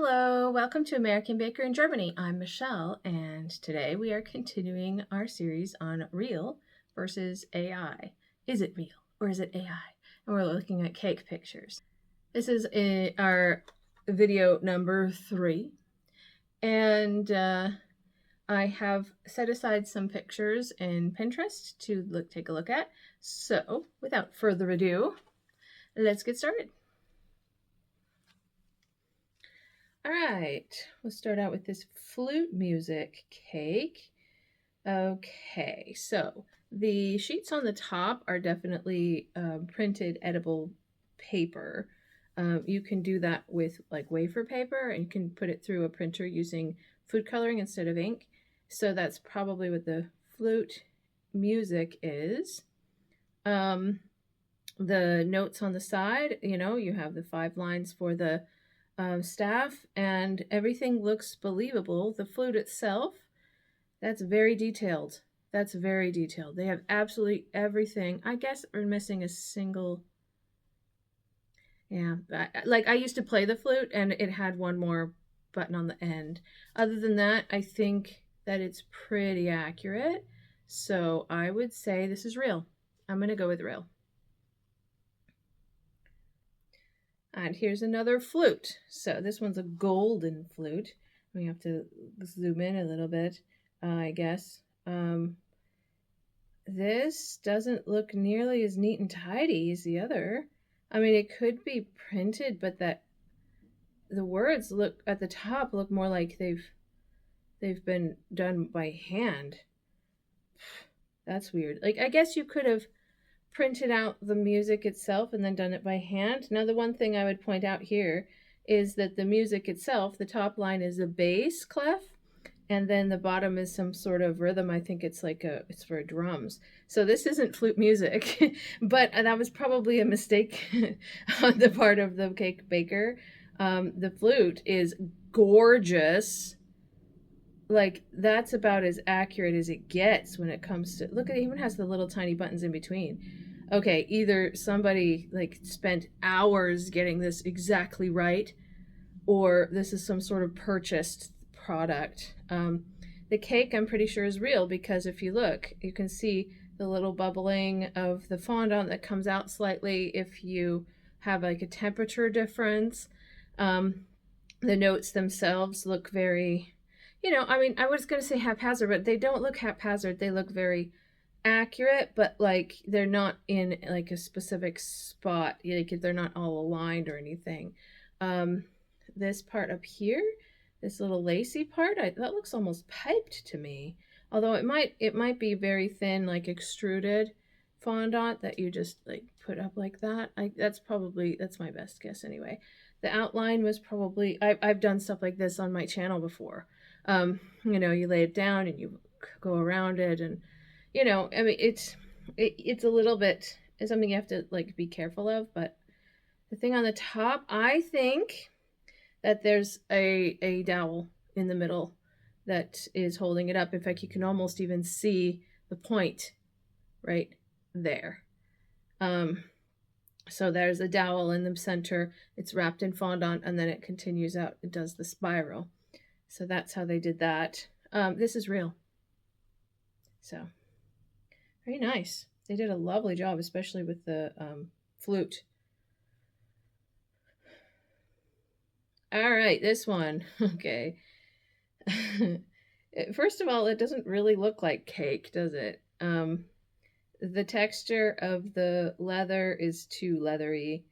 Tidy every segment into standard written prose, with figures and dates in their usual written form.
Hello, welcome to American Baker in Germany. I'm Michelle, and today we are continuing our series on real versus AI. Is it real or is it AI? And we're looking at cake pictures. This is our video number 3, and I have set aside some pictures in Pinterest to take a look at. So, without further ado, let's get started. All right, we'll start out with this flute music cake. Okay, so the sheets on the top are definitely printed edible paper. You can do that with like wafer paper, and you can put it through a printer using food coloring instead of ink. So that's probably what the flute music is. The notes on the side, you have the 5 lines for the staff, and everything looks believable. The flute itself, that's very detailed. That's very detailed. They have absolutely everything. I guess we're missing a single. Yeah, like I used to play the flute, and it had one more button on the end. Other than that, I think that it's pretty accurate. So I would say this is real. I'm going to go with real. And here's another flute. So this one's a golden flute. We have to zoom in a little bit, I guess. This doesn't look nearly as neat and tidy as the other. I mean, it could be printed, but that the words look at the top look more like they've been done by hand. That's weird. Like, I guess you could have printed out the music itself and then done it by hand. Now, the one thing I would point out here is that the music itself, the top line is a bass clef, and then the bottom is some sort of rhythm. I think it's it's for drums. So this isn't flute music, but that was probably a mistake on the part of the cake baker. The flute is gorgeous. Like, that's about as accurate as it gets when it comes to, look, it even has the little tiny buttons in between. Okay, either somebody like spent hours getting this exactly right, or this is some sort of purchased product. The cake, I'm pretty sure, is real, because if you look, you can see the little bubbling of the fondant that comes out slightly if you have like a temperature difference. The notes themselves look very, I mean, I was going to say haphazard, but they don't look haphazard. They look very accurate, but like they're not in like a specific spot. Like they're not all aligned or anything. This part up here, this little lacy part, that looks almost piped to me. Although it might be very thin, like extruded fondant that you just like put up like that. That's my best guess anyway. The outline was probably, I've done stuff like this on my channel before. You lay it down and you go around it, and I mean, it's a little bit, it's something you have to like be careful of. But the thing on the top, I think that there's a dowel in the middle that is holding it up. In fact, you can almost even see the point right there. So there's a dowel in the center. It's wrapped in fondant, and then it continues out. It does the spiral. So that's how they did that. This is real. So very nice. They did a lovely job, especially with the flute. All right, this one. Okay. First of all, it doesn't really look like cake, does it? The texture of the leather is too leathery.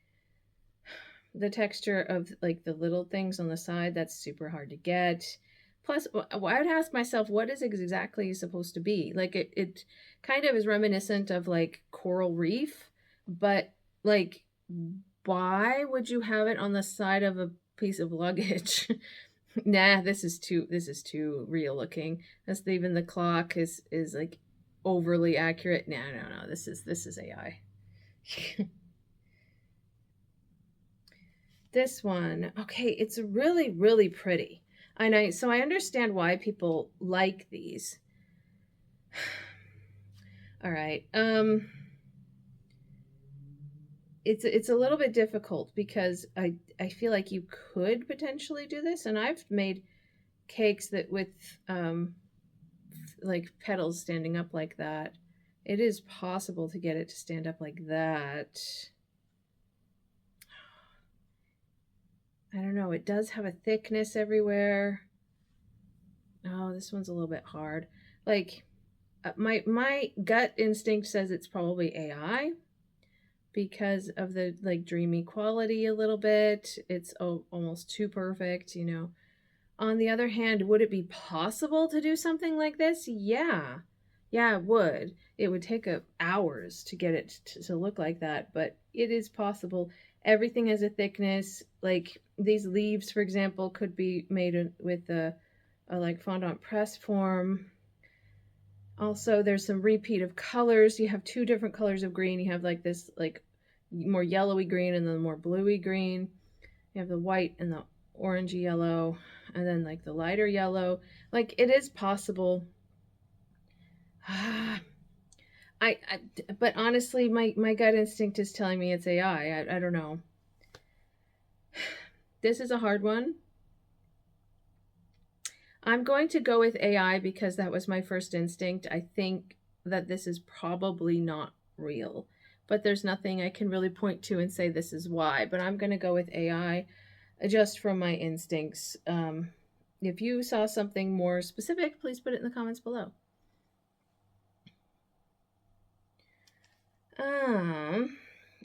The texture of like the little things on the side, that's super hard to get. Plus, I would ask myself, what is exactly supposed to be? Like it kind of is reminiscent of like coral reef, but like, why would you have it on the side of a piece of luggage? Nah, this is too real looking. That's even the clock is like overly accurate. No, this is AI. This one, okay, it's really, really pretty. So I understand why people like these. All right. it's a little bit difficult because I feel like you could potentially do this, and I've made cakes that with like petals standing up like that. It is possible to get it to stand up like that. I don't know. It does have a thickness everywhere. Oh, this one's a little bit hard. Like my gut instinct says it's probably AI because of the like dreamy quality a little bit. It's almost too perfect, you know. On the other hand, would it be possible to do something like this? Yeah. Yeah, it would. It would take hours to get it to look like that, but it is possible. Everything has a thickness. Like these leaves, for example, could be made with a like fondant press form. Also, there's some repeat of colors. You have two different colors of green. You have like this like more yellowy green and then more bluey green. You have the white and the orangey yellow, and then like the lighter yellow. Like it is possible. I but honestly, my gut instinct is telling me it's AI. I don't know. This is a hard one. I'm going to go with AI because that was my first instinct. I think that this is probably not real, but there's nothing I can really point to and say this is why. But I'm going to go with AI just from my instincts. If you saw something more specific, please put it in the comments below.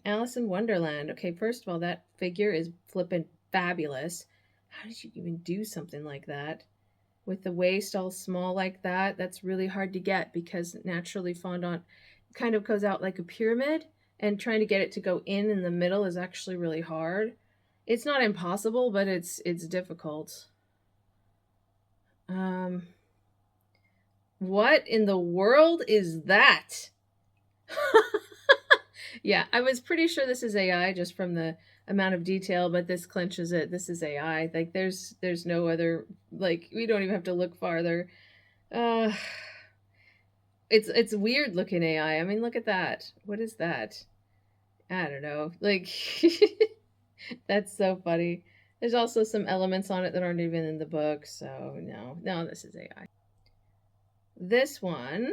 Alice in Wonderland. Okay, first of all, that figure is flippin' fabulous. How did you even do something like that? With the waist all small like that, that's really hard to get because naturally fondant kind of goes out like a pyramid, and trying to get it to go in the middle is actually really hard. It's not impossible, but it's difficult. What in the world is that? Yeah, I was pretty sure this is AI just from the amount of detail, but this clinches it. This is AI. Like there's no other, like we don't even have to look farther. Uh it's weird looking AI. I mean, look at that. What is that? I don't know. Like that's so funny. There's also some elements on it that aren't even in the book, so no, this is AI. This one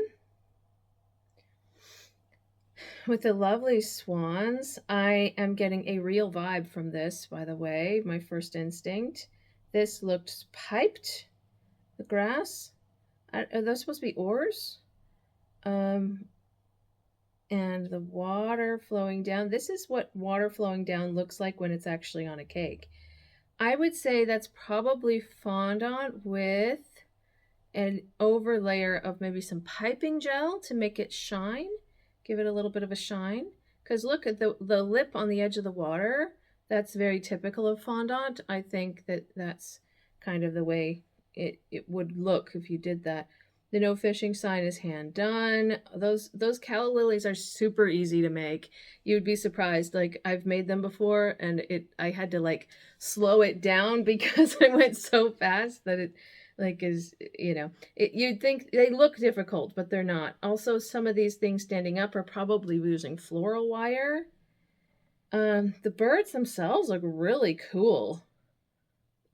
with the lovely swans, I am getting a real vibe from this, by the way, my first instinct. This looked piped, the grass. Are those supposed to be oars? And the water flowing down. This is what water flowing down looks like when it's actually on a cake. I would say that's probably fondant with an overlayer of maybe some piping gel to make it shine. Give it a little bit of a shine. Because look at the lip on the edge of the water. That's very typical of fondant. I think that's kind of the way it would look if you did that. The no fishing sign is hand done. Those calla lilies are super easy to make. You'd be surprised. Like I've made them before, and I had to like slow it down because I went so fast that it like is, you know, you'd think they look difficult, but they're not. Also, some of these things standing up are probably using floral wire. The birds themselves look really cool.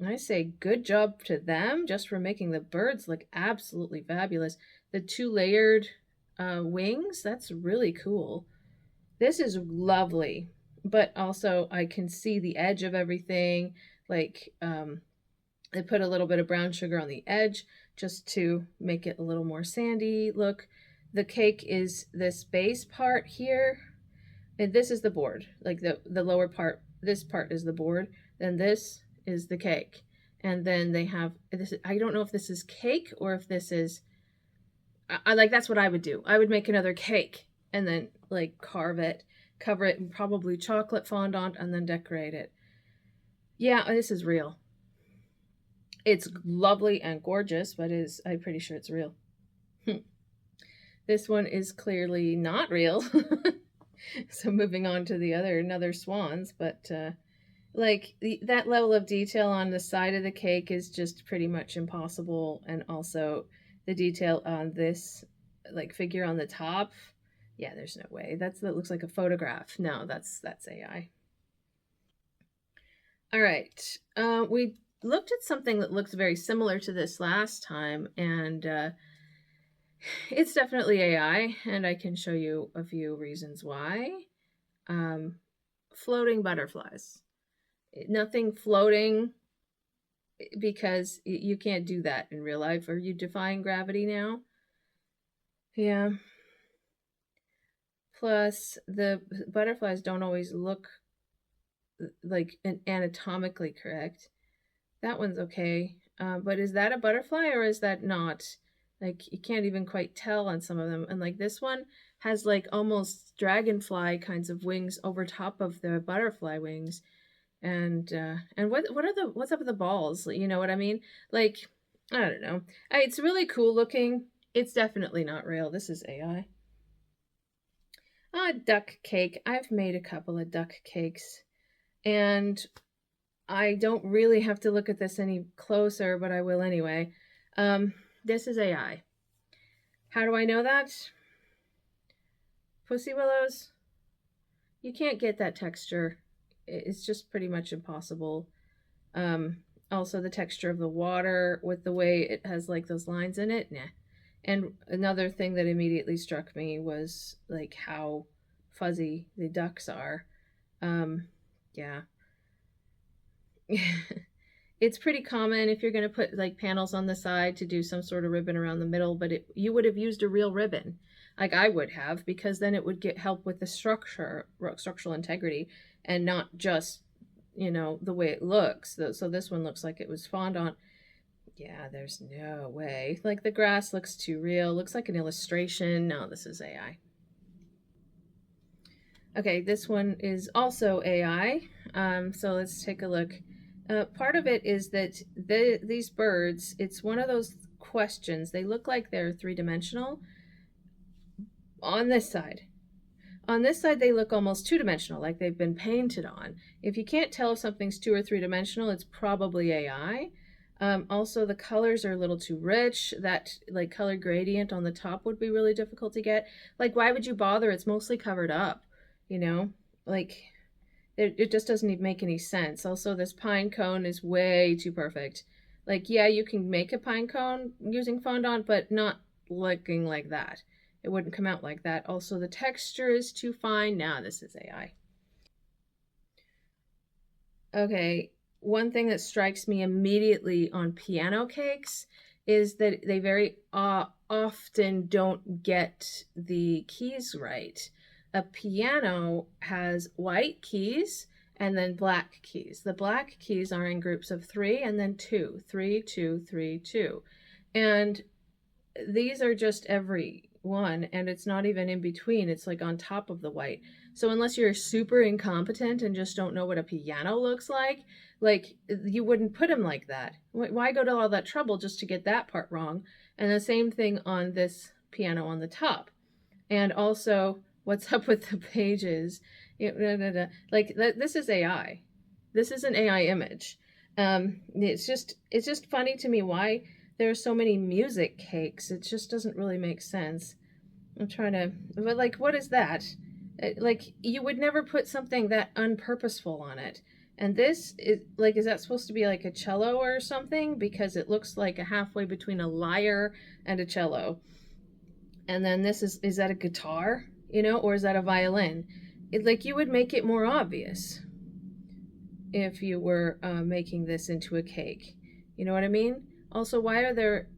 I say good job to them just for making the birds look absolutely fabulous. The two layered wings, that's really cool. This is lovely, but also I can see the edge of everything. Like they put a little bit of brown sugar on the edge just to make it a little more sandy look. The cake is this base part here, and this is the board. Like the lower part, this part is the board, then this is the cake. And then they have this. I don't know if this is cake or if this is I like that's what I would do. I would make another cake and then like carve it, cover it in probably chocolate fondant, and then decorate it. Yeah, this is real. It's lovely and gorgeous, but I'm pretty sure it's real. This one is clearly not real. So moving on to the another swans, but like that level of detail on the side of the cake is just pretty much impossible, and also the detail on this like figure on the top Yeah, there's no way. That looks like a photograph. No, that's AI. All right. We looked at something that looks very similar to this last time, and it's definitely AI, and I can show you a few reasons why. Um, Floating butterflies. Nothing floating, because you can't do that in real life. Are you defying gravity now? Yeah. Plus, the butterflies don't always look like anatomically correct. That one's okay. But is that a butterfly or is that not? Like, you can't even quite tell on some of them. And like this one has like almost dragonfly kinds of wings over top of the butterfly wings. And what's up with the balls? You know what I mean? Like, I don't know. It's really cool looking. It's definitely not real. This is AI. Duck cake. I've made a couple of duck cakes, and I don't really have to look at this any closer, but I will anyway. This is AI. How do I know that? Pussy willows, you can't get that texture. It's just pretty much impossible. Um, Also, the texture of the water with the way it has like those lines in it, nah. And another thing that immediately struck me was like how fuzzy the ducks are. Yeah. It's pretty common if you're going to put like panels on the side to do some sort of ribbon around the middle, but you would have used a real ribbon, like I would have, because then it would get help with the structural integrity, and not just the way it looks. So this one looks like it was fondant. Yeah, there's no way. Like the grass looks too real. Looks like an illustration. No, this is AI. Okay, this one is also AI. So let's take a look. Part of it is that these birds, it's one of those questions. They look like they're three-dimensional on this side. On this side, they look almost two-dimensional, like they've been painted on. If you can't tell if something's two or three-dimensional, it's probably AI. Also, the colors are a little too rich. That like color gradient on the top would be really difficult to get. Like, why would you bother? It's mostly covered up, you know? Like, it just doesn't even make any sense. Also, this pine cone is way too perfect. Like, yeah, you can make a pine cone using fondant, but not looking like that. It wouldn't come out like that. Also, the texture is too fine. Now, this is AI. Okay, one thing that strikes me immediately on piano cakes is that they very often don't get the keys right. A piano has white keys and then black keys. The black keys are in groups of three and then two, three, two, three, two. And these are just every one, and it's not even in between, it's like on top of the white. So unless you're super incompetent and just don't know what a piano looks like you wouldn't put them like that. Why go to all that trouble just to get that part wrong? And the same thing on this piano on the top. And also, what's up with the pages? Like this is AI. This is an AI image. It's just funny to me why there are so many music cakes. It just doesn't really make sense. I'm trying to, but like, what is that? Like, you would never put something that unpurposeful on it. And this is like, is that supposed to be like a cello or something? Because it looks like a halfway between a lyre and a cello. And then this is that a guitar? Or is that a violin? Like, you would make it more obvious if you were making this into a cake. You know what I mean? Also, why are there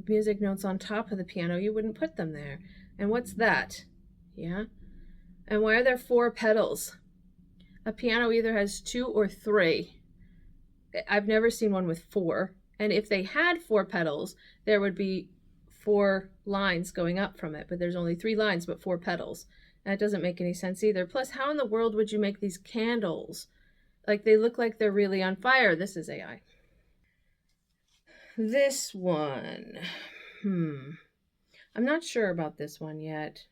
music notes on top of the piano? You wouldn't put them there. And what's that? Yeah. And why are there four pedals? A piano either has two or three. I've never seen one with four. And if they had four pedals, there would be four lines going up from it. But there's only three lines, but four pedals. That doesn't make any sense either. Plus, how in the world would you make these candles? Like, they look like they're really on fire. This is AI. This one. I'm not sure about this one yet.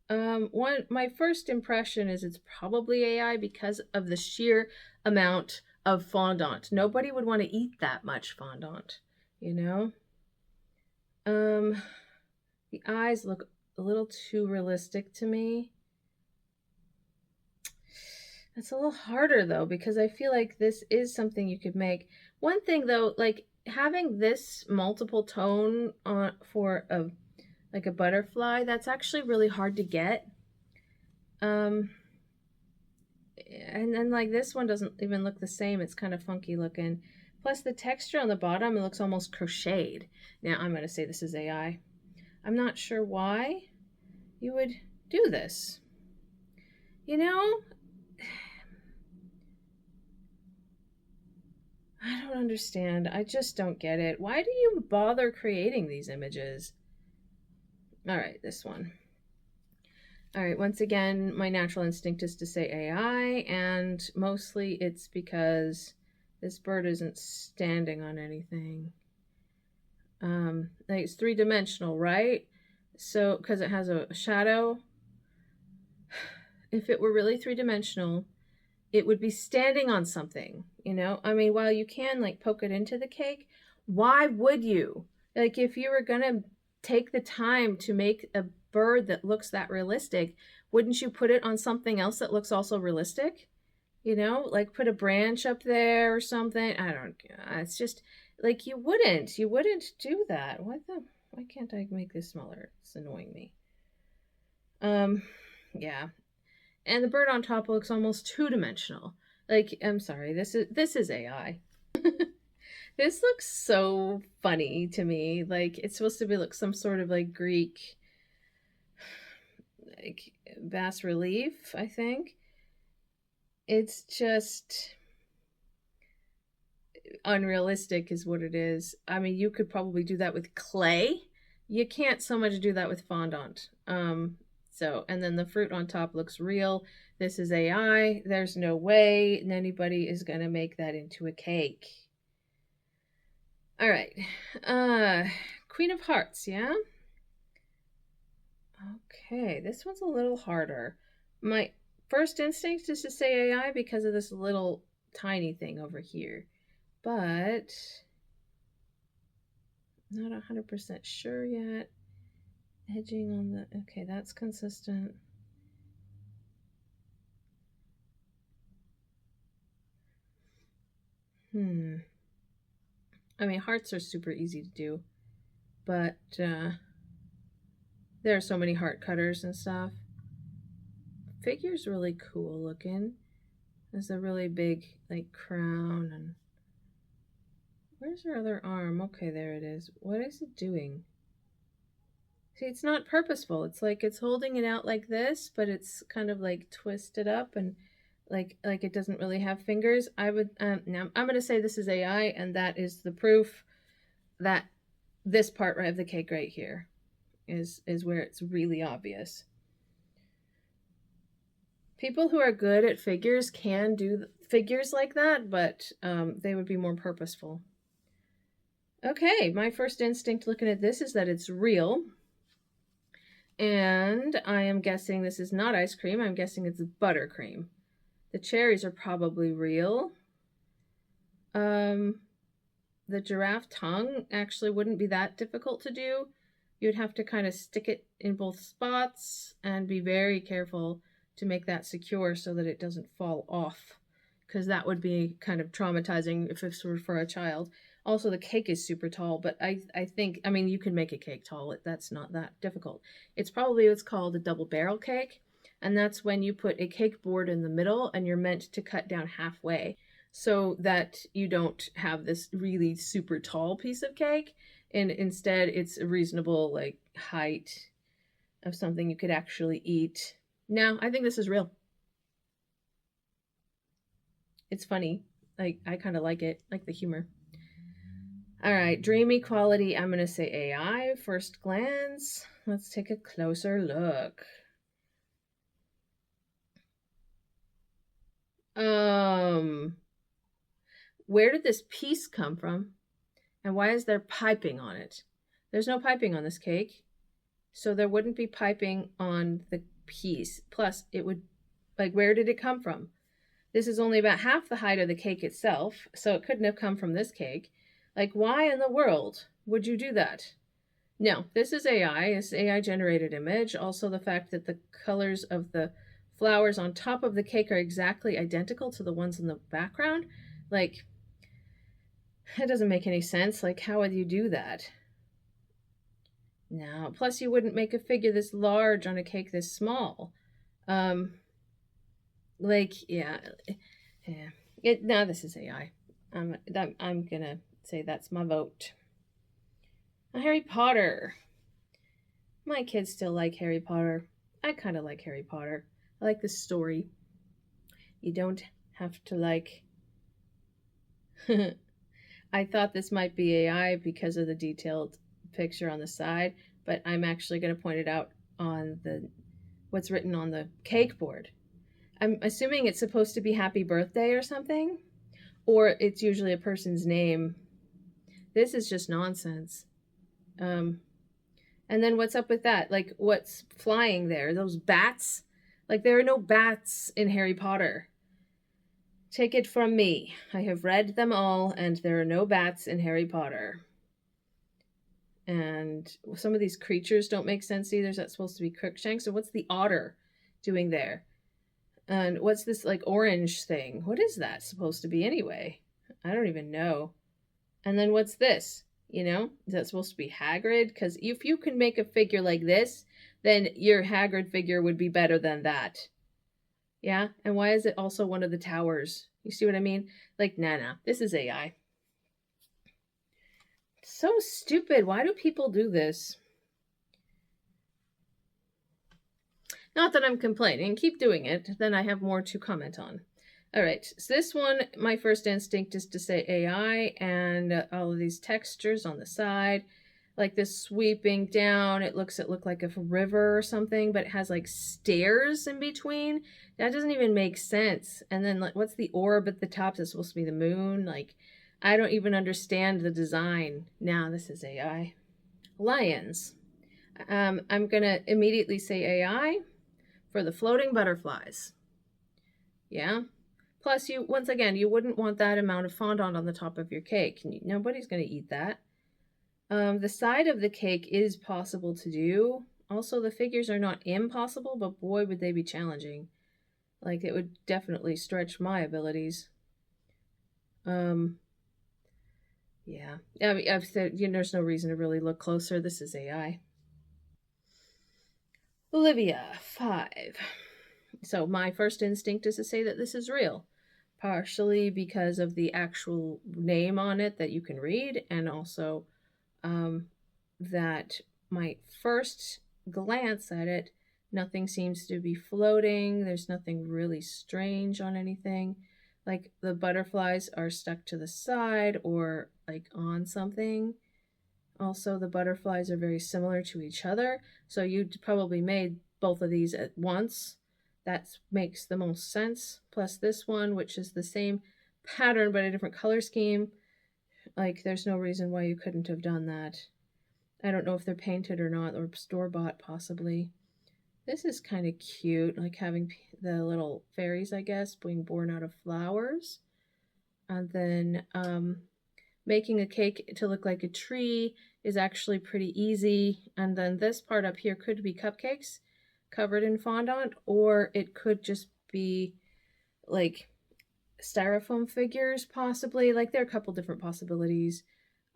My first impression is it's probably AI because of the sheer amount of fondant. Nobody would want to eat that much fondant, you know? The eyes look a little too realistic to me. It's a little harder though, because I feel like this is something you could make. One thing though, like having this multiple tone on for a like a butterfly, that's actually really hard to get. Um, and then like this one doesn't even look the same. It's kind of funky looking. Plus the texture on the bottom, it looks almost crocheted. Now I'm going to say this is AI. I'm not sure why you would do this. You know, I don't understand. I just don't get it. Why do you bother creating these images? All right, this one. All right, once again, my natural instinct is to say AI, and mostly it's because this bird isn't standing on anything. Like it's three-dimensional, right? So, because it has a shadow. If it were really three-dimensional, it would be standing on something, you know? I mean, while you can like poke it into the cake, why would you? Like if you were gonna take the time to make a bird that looks that realistic, wouldn't you put it on something else that looks also realistic? You know, like put a branch up there or something. I don't, it's just like you wouldn't do that. Why can't I make this smaller? It's annoying me. Yeah. And the bird on top looks almost two-dimensional. Like, I'm sorry, this is AI. This looks so funny to me. Like it's supposed to be like some sort of like Greek like bas relief, I think. It's just unrealistic is what it is. I mean, you could probably do that with clay. You can't so much do that with fondant. So, and then the fruit on top looks real. This is AI. There's no way anybody is going to make that into a cake. All right. Queen of Hearts, yeah? Okay, this one's a little harder. My first instinct is to say AI because of this little tiny thing over here. But not 100% sure yet. Edging on the, okay, that's consistent. I mean, hearts are super easy to do, but there are so many heart cutters and stuff. Figure's really cool looking. There's a really big, like, crown and... Where's her other arm? Okay, there it is. What is it doing? See, it's not purposeful. It's like it's holding it out like this, but it's kind of like twisted up and like it doesn't really have fingers. I would now I'm going to say this is AI, and that is the proof that this part right of the cake right here is where it's really obvious. People who are good at figures can do figures like that, but they would be more purposeful. Okay, my first instinct looking at this is that it's real. And I am guessing this is not ice cream. I'm guessing it's buttercream. The cherries are probably real. The giraffe tongue actually wouldn't be that difficult to do. You'd have to kind of stick it in both spots and be very careful to make that secure so that it doesn't fall off, because that would be kind of traumatizing if it were for a child. Also, the cake is super tall, but I think, I mean, you can make a cake tall. That's not that difficult. It's probably what's called a double barrel cake, and that's when you put a cake board in the middle and you're meant to cut down halfway so that you don't have this really super tall piece of cake, and instead it's a reasonable like height of something you could actually eat. Now, I think this is real. It's funny. I kind of like it, like the humor. All right, dreamy quality. I'm going to say AI first glance. Let's take a closer look. Where did this piece come from? And why is there piping on it? There's no piping on this cake, so there wouldn't be piping on the piece. Plus, it would, like, where did it come from? This is only about half the height of the cake itself, so it couldn't have come from this cake. Like, why in the world would you do that? No, this is AI. It's AI generated image. Also, the fact that the colors of the flowers on top of the cake are exactly identical to the ones in the background. Like, it doesn't make any sense. Like, how would you do that? No. Plus, you wouldn't make a figure this large on a cake this small. Um, yeah. Now this is AI. I'm gonna say that's my vote. Harry Potter. My kids still like Harry Potter. I kind of like Harry Potter. I like the story. You don't have to like. I thought this might be AI because of the detailed picture on the side, but I'm actually going to point it out on the what's written on the cake board. I'm assuming it's supposed to be happy birthday or something, or it's usually a person's name. This is just nonsense. And then what's up with that? Like, what's flying there? Those bats? Like, there are no bats in Harry Potter. Take it from me. I have read them all, and there are no bats in Harry Potter. And some of these creatures don't make sense either. Is that supposed to be Crookshanks? So what's the otter doing there? And what's this like orange thing? What is that supposed to be anyway? I don't even know. And then what's this? You know, is that supposed to be Hagrid? Because if you can make a figure like this, then your Hagrid figure would be better than that. Yeah? And why is it also one of the towers? You see what I mean? Like, nah, this is AI. So stupid. Why do people do this? Not that I'm complaining. Keep doing it. Then I have more to comment on. All right. So this one, my first instinct is to say AI and all of these textures on the side. Like this sweeping down. It look like a river or something, but it has like stairs in between. That doesn't even make sense. And then like, what's the orb at the top? That's supposed to be the moon. Like, I don't even understand the design. Now this is AI. Lions. I'm going to immediately say AI for the floating butterflies. Yeah. Plus, once again, you wouldn't want that amount of fondant on the top of your cake. Nobody's going to eat that. The side of the cake is possible to do. Also, the figures are not impossible, but boy, would they be challenging. Like, it would definitely stretch my abilities. Yeah. I mean, I've said, there's no reason to really look closer. This is AI. Olivia, 5. So my first instinct is to say that this is real. Partially because of the actual name on it that you can read, and also that my first glance at it, nothing seems to be floating. There's nothing really strange on anything. Like the butterflies are stuck to the side or like on something. Also, the butterflies are very similar to each other. So you probably made both of these at once. That makes the most sense. Plus this one, which is the same pattern but a different color scheme. Like, there's no reason why you couldn't have done that. I don't know if they're painted or not, or store-bought possibly. This is kind of cute, like having the little fairies, I guess, being born out of flowers. And then making a cake to look like a tree is actually pretty easy. And then this part up here could be cupcakes covered in fondant, or it could just be like styrofoam figures possibly. Like, there are a couple different possibilities.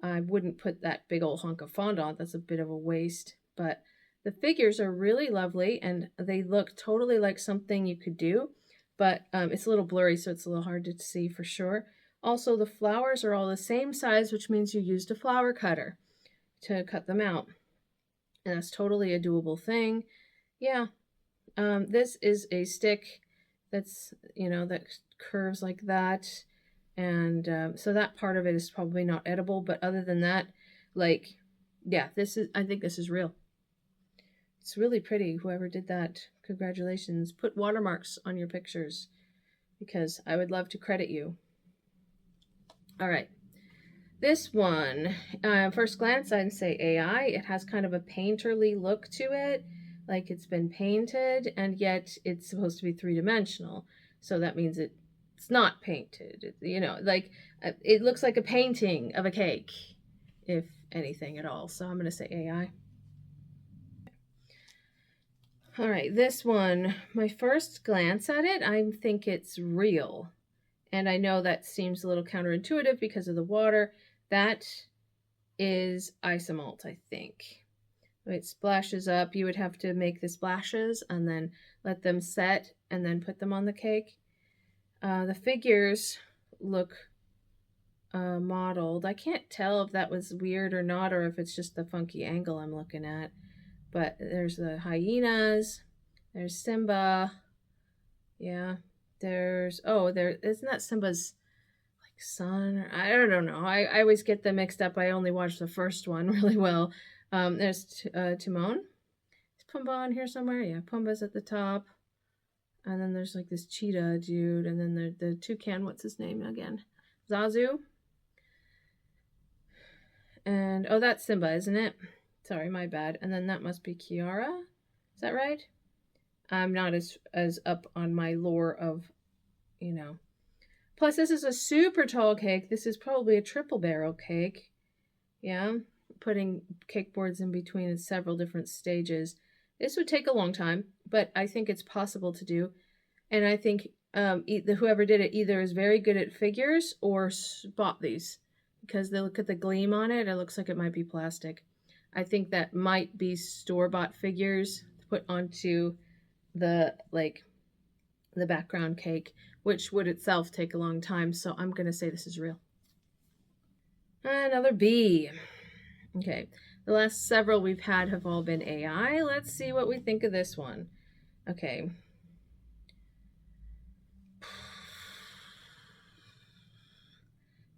I wouldn't put that big old hunk of fondant. That's a bit of a waste. But the figures are really lovely, and they look totally like something you could do. But it's a little blurry, so it's a little hard to see for sure. Also, the flowers are all the same size, which means you used a flower cutter to cut them out. And that's totally a doable thing. Yeah. This is a stick that's, that curves like that. And so that part of it is probably not edible. But other than that, like, yeah, I think this is real. It's really pretty. Whoever did that, congratulations. Put watermarks on your pictures because I would love to credit you. All right. This one, first glance, I'd say AI. It has kind of a painterly look to it, like it's been painted, and yet it's supposed to be three-dimensional. So that means it's not painted. Like it looks like a painting of a cake. if anything at all. So I'm going to say AI. All right, this one, my first glance at it, I think it's real. And I know that seems a little counterintuitive because of the water. That is isomalt, I think. It splashes up. You would have to make the splashes and then let them set and then put them on the cake. The figures look modeled. I can't tell if that was weird or not, or if it's just the funky angle I'm looking at. But there's the hyenas. There's Simba. Yeah. There's, oh, there, isn't that Simba's like son? Or, I don't know. I always get them mixed up. I only watched the first one really well. There's Timon. Is Pumbaa on here somewhere? Yeah, Pumbaa's at the top. And then there's like this cheetah dude. And then the toucan, what's his name again? Zazu. And, oh, that's Simba, isn't it? Sorry, my bad. And then that must be Kiara. Is that right? I'm not as up on my lore of, you know. Plus, this is a super tall cake. This is probably a triple barrel cake. Yeah, putting cake boards in between several different stages. This would take a long time, but I think it's possible to do. And I think whoever did it either is very good at figures or bought these, because they look at the gleam on it. It looks like it might be plastic. I think that might be store-bought figures put onto the background cake, which would itself take a long time. So I'm going to say this is real. Another B. Okay, the last several we've had have all been AI. Let's see what we think of this one. Okay.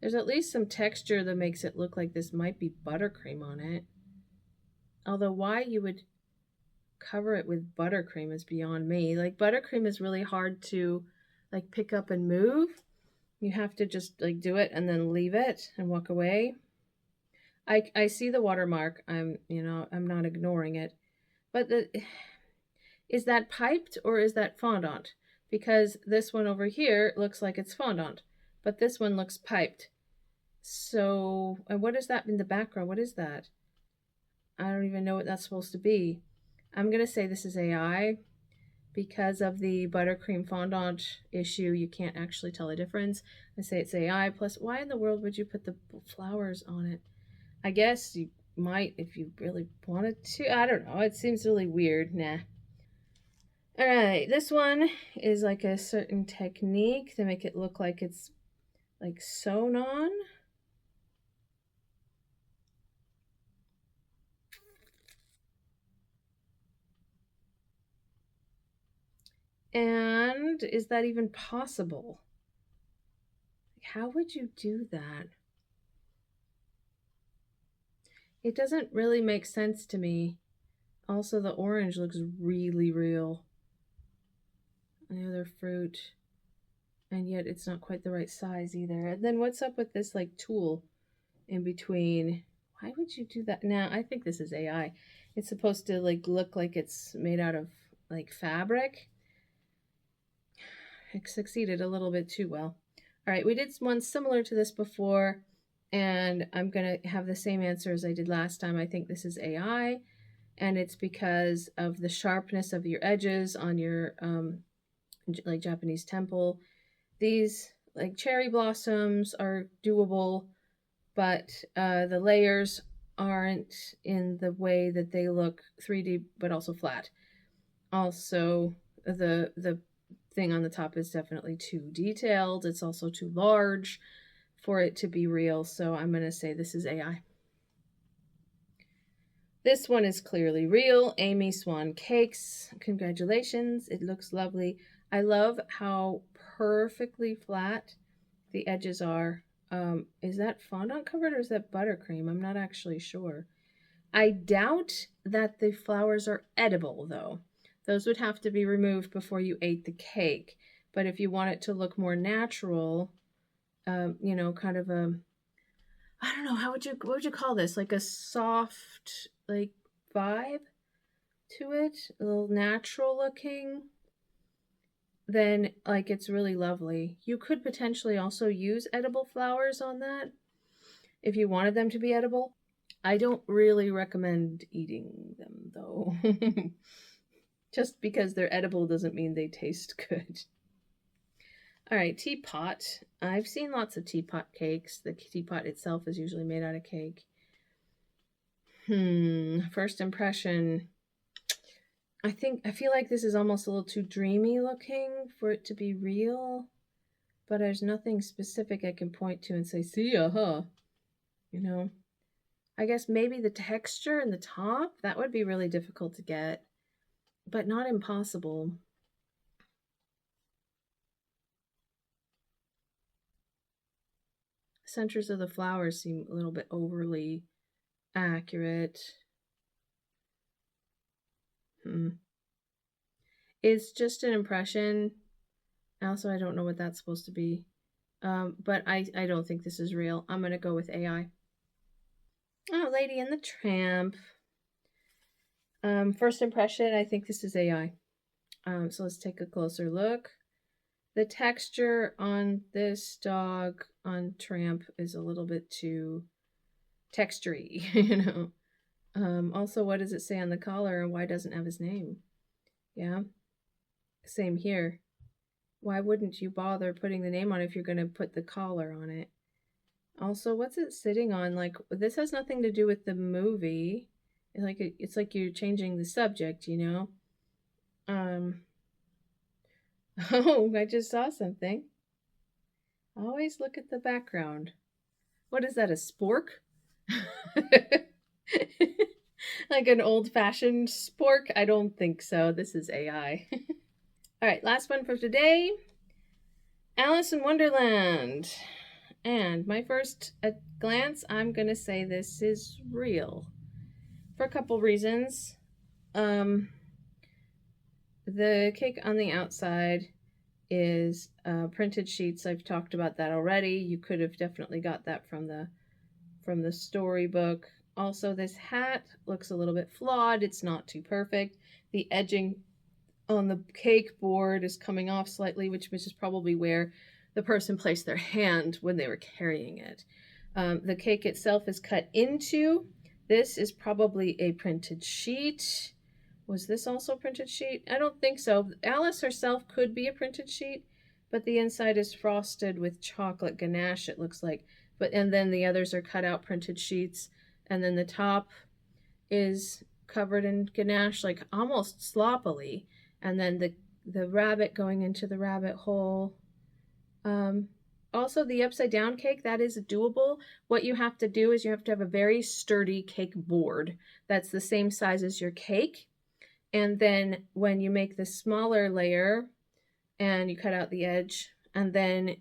There's at least some texture that makes it look like this might be buttercream on it. Although why you would cover it with buttercream is beyond me. Like, buttercream is really hard to like pick up and move. You have to just like do it and then leave it and walk away. I see the watermark. I'm not ignoring it. But is that piped or is that fondant? Because this one over here looks like it's fondant, but this one looks piped. So, and what is that in the background? What is that? I don't even know what that's supposed to be. I'm going to say this is AI. Because of the buttercream fondant issue, you can't actually tell the difference. I say it's AI. Plus, why in the world would you put the flowers on it? I guess you might if you really wanted to. I don't know. It seems really weird. Nah. All right. This one is like a certain technique to make it look like it's like sewn on. And is that even possible? How would you do that? It doesn't really make sense to me. Also, the orange looks really real. The other fruit. And yet it's not quite the right size either. And then what's up with this like tool in between? Why would you do that? Now, I think this is AI. It's supposed to like look like it's made out of like fabric. It succeeded a little bit too well. All right, we did one similar to this before, and I'm going to have the same answer as I did last time. I think this is AI, and it's because of the sharpness of your edges on your like Japanese temple. These like cherry blossoms are doable, but the layers aren't in the way that they look 3D, but also flat. Also, the thing on the top is definitely too detailed. It's also too large for it to be real. So I'm going to say this is AI. This one is clearly real. Amy Swan Cakes. Congratulations. It looks lovely. I love how perfectly flat the edges are. Is that fondant covered or is that buttercream? I'm not actually sure. I doubt that the flowers are edible, though. Those would have to be removed before you ate the cake. But if you want it to look more natural, kind of a, I don't know, what would you call this? Like a soft, like, vibe to it? A little natural looking? Then, like, it's really lovely. You could potentially also use edible flowers on that. if you wanted them to be edible. I don't really recommend eating them though. Just because they're edible doesn't mean they taste good. All right, teapot. I've seen lots of teapot cakes. The teapot itself is usually made out of cake. First impression. I feel like this is almost a little too dreamy looking for it to be real, but there's nothing specific I can point to and say, see, you know. I guess maybe the texture and the top, that would be really difficult to get, but not impossible. Centers of the flowers seem a little bit overly accurate. It's just an impression. Also, I don't know what that's supposed to be. But I don't think this is real. I'm going to go with AI. Oh, Lady and the Tramp. First impression, I think this is AI. So let's take a closer look. The texture on this dog on Tramp is a little bit too textury, you know. Also, what does it say on the collar and why doesn't it have his name? Yeah. Same here. Why wouldn't you bother putting the name on if you're going to put the collar on it? Also, what's it sitting on? Like, this has nothing to do with the movie. It's like you're changing the subject, you know? Oh, I just saw something. Always look at the background. What is that, a spork? Like an old-fashioned spork? I don't think so. This is AI. All right, last one for today. Alice in Wonderland. And my first at glance, I'm going to say this is real for a couple reasons. The cake on the outside is printed sheets. I've talked about that already. You could have definitely got that from the storybook. Also, this hat looks a little bit flawed. It's not too perfect. The edging on the cake board is coming off slightly, which is probably where the person placed their hand when they were carrying it. The cake itself is cut into. This is probably a printed sheet. Was this also a printed sheet? I don't think so. Alice herself could be a printed sheet, but the inside is frosted with chocolate ganache, it looks like. And then the others are cut out printed sheets. And then the top is covered in ganache, like almost sloppily. And then the rabbit going into the rabbit hole. Also, the upside down cake, that is doable. What you have to do is you have to have a very sturdy cake board that's the same size as your cake. And then when you make the smaller layer and you cut out the edge, and then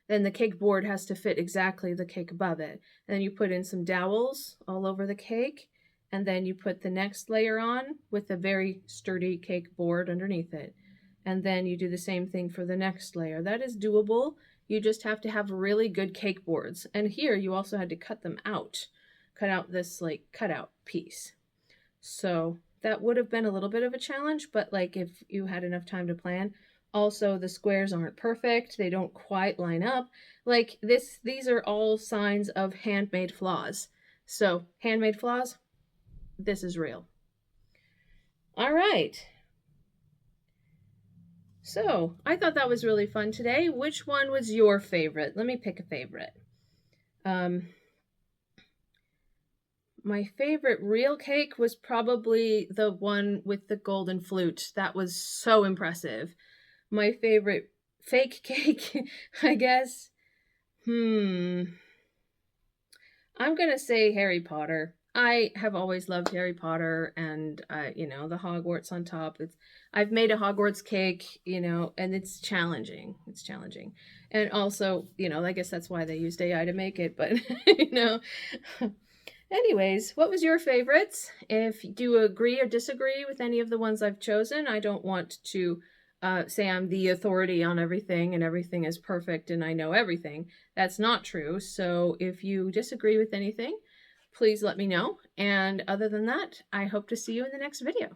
the cake board has to fit exactly the cake above it. And then you put in some dowels all over the cake, and then you put the next layer on with a very sturdy cake board underneath it. And then you do the same thing for the next layer. That is doable. You just have to have really good cake boards. And here you also had to cut them out. Cut out this like cutout piece. So that would have been a little bit of a challenge, but like if you had enough time to plan. Also, the squares aren't perfect. They don't quite line up. Like these are all signs of handmade flaws. So handmade flaws, this is real. All right. So I thought that was really fun today. Which one was your favorite? Let me pick a favorite. My favorite real cake was probably the one with the golden flute. That was so impressive. My favorite fake cake, I guess. I'm going to say Harry Potter. I have always loved Harry Potter and, you know, the Hogwarts on top. I've made a Hogwarts cake, you know, and it's challenging. It's challenging. And also, you know, I guess that's why they used AI to make it, but, you know. Anyways, what was your favorites? If you do agree or disagree with any of the ones I've chosen, I don't want to say I'm the authority on everything and everything is perfect and I know everything. That's not true. So if you disagree with anything, please let me know. And other than that, I hope to see you in the next video.